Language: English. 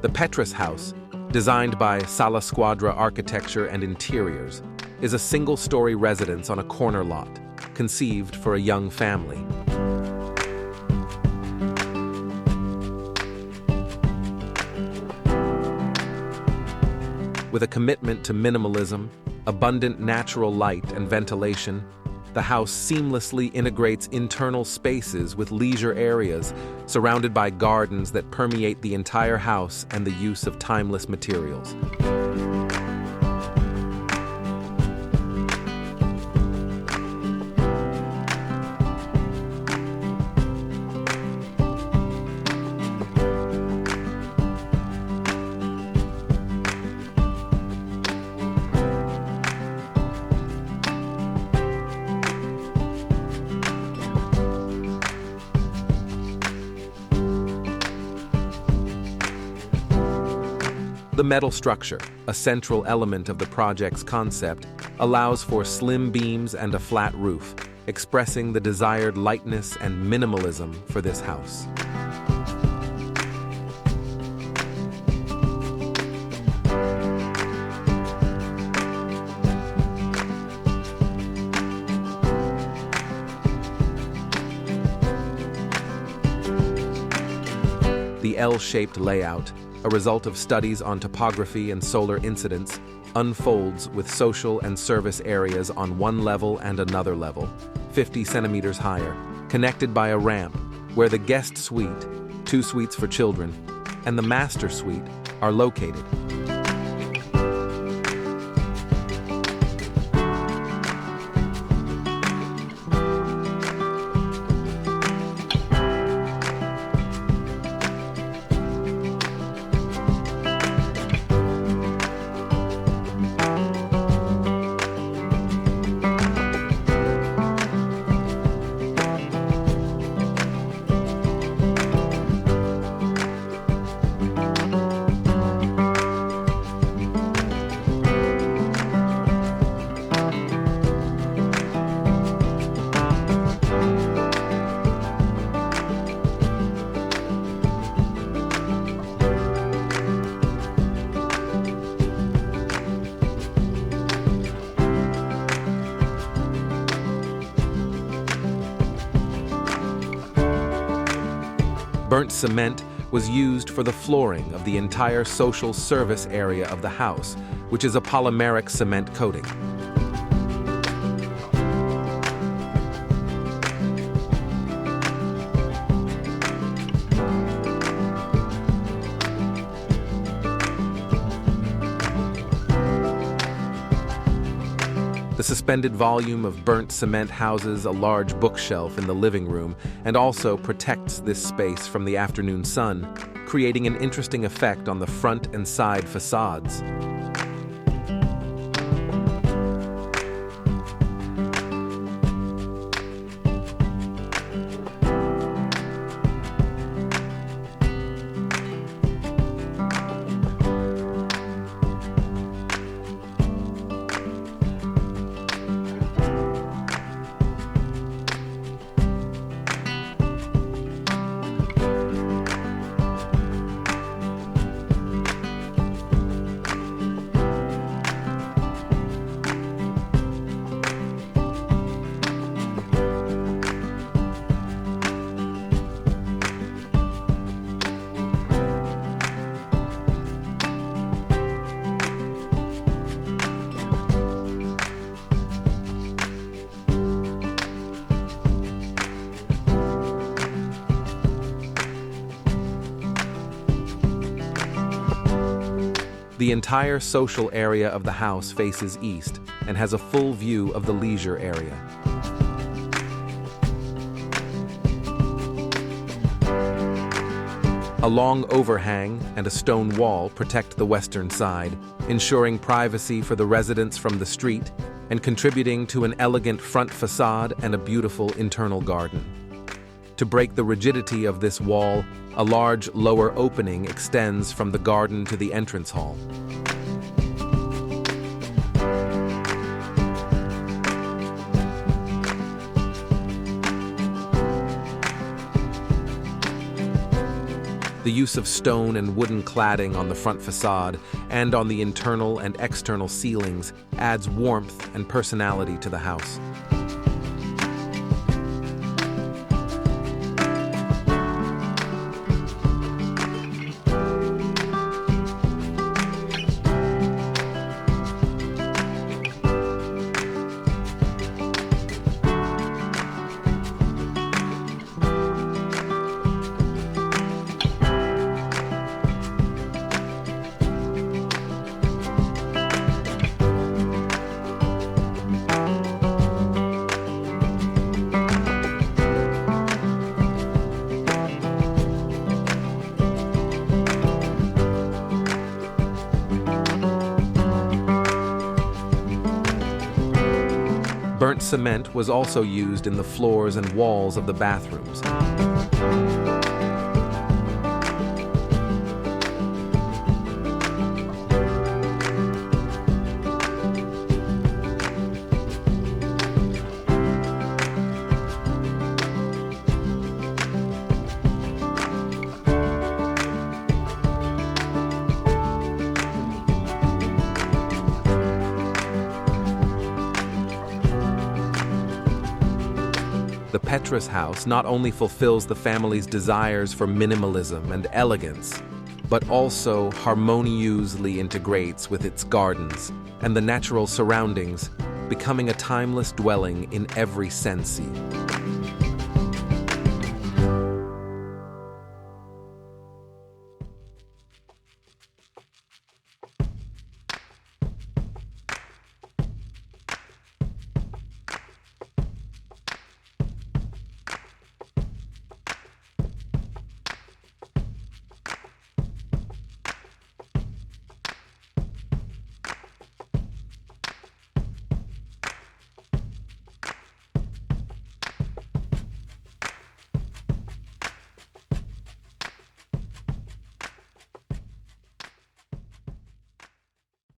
The Petrus House, designed by Sala Squadra Architecture and Interiors, is a single-story residence on a corner lot, conceived for a young family. With a commitment to minimalism, abundant natural light and ventilation, the house seamlessly integrates internal spaces with leisure areas surrounded by gardens that permeate the entire house and the use of timeless materials. The metal structure, a central element of the project's concept, allows for slim beams and a flat roof, expressing the desired lightness and minimalism for this house. The L-shaped layout, a result of studies on topography and solar incidence, unfolds with social and service areas on one level and another level, 50 centimeters higher, connected by a ramp, where the guest suite, 2 suites for children, and the master suite are located. Burnt cement was used for the flooring of the entire social service area of the house, which is a polymeric cement coating. The suspended volume of burnt cement houses a large bookshelf in the living room and also protects this space from the afternoon sun, creating an interesting effect on the front and side facades. The entire social area of the house faces east and has a full view of the leisure area. A long overhang and a stone wall protect the western side, ensuring privacy for the residents from the street and contributing to an elegant front facade and a beautiful internal garden. To break the rigidity of this wall, a large lower opening extends from the garden to the entrance hall. The use of stone and wooden cladding on the front facade and on the internal and external ceilings adds warmth and personality to the house. Burnt cement was also used in the floors and walls of the bathrooms. The Petrus House not only fulfills the family's desires for minimalism and elegance, but also harmoniously integrates with its gardens and the natural surroundings, becoming a timeless dwelling in every sense.